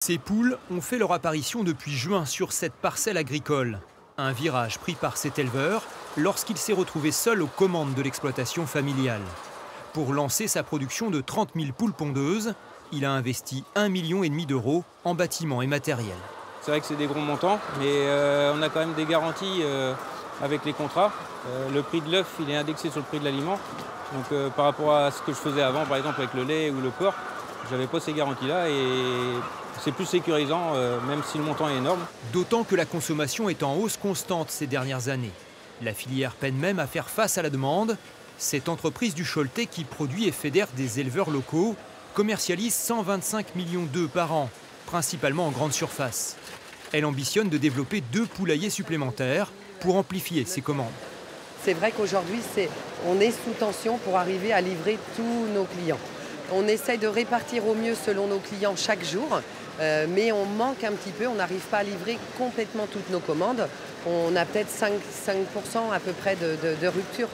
Ces poules ont fait leur apparition depuis juin sur cette parcelle agricole. Un virage pris par cet éleveur lorsqu'il s'est retrouvé seul aux commandes de l'exploitation familiale. Pour lancer sa production de 30 000 poules pondeuses, il a investi 1,5 million d'euros en bâtiments et matériel. C'est vrai que c'est des gros montants, mais on a quand même des garanties avec les contrats. Le prix de l'œuf, il est indexé sur le prix de l'aliment. Donc par rapport à ce que je faisais avant, par exemple avec le lait ou le porc, je n'avais pas ces garanties-là et c'est plus sécurisant, même si le montant est énorme. D'autant que la consommation est en hausse constante ces dernières années. La filière peine même à faire face à la demande. Cette entreprise du Choletais qui produit et fédère des éleveurs locaux commercialise 125 millions d'œufs par an, principalement en grande surface. Elle ambitionne de développer 2 poulaillers supplémentaires pour amplifier ses commandes. C'est vrai qu'aujourd'hui, on est sous tension pour arriver à livrer tous nos clients. On essaye de répartir au mieux selon nos clients chaque jour, mais on manque un petit peu, on n'arrive pas à livrer complètement toutes nos commandes. On a peut-être 5% à peu près de rupture.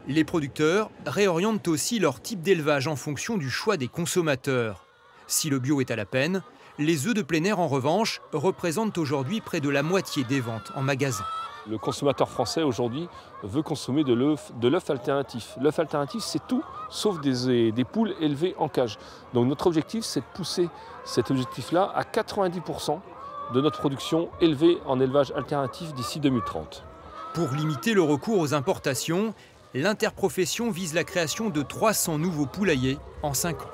Les producteurs réorientent aussi leur type d'élevage en fonction du choix des consommateurs. Si le bio est à la peine, les œufs de plein air en revanche représentent aujourd'hui près de la moitié des ventes en magasin. Le consommateur français aujourd'hui veut consommer de l'œuf alternatif. L'œuf alternatif, c'est tout sauf des poules élevées en cage. Donc notre objectif, c'est de pousser cet objectif-là à 90% de notre production élevée en élevage alternatif d'ici 2030. Pour limiter le recours aux importations, l'interprofession vise la création de 300 nouveaux poulaillers en 5 ans.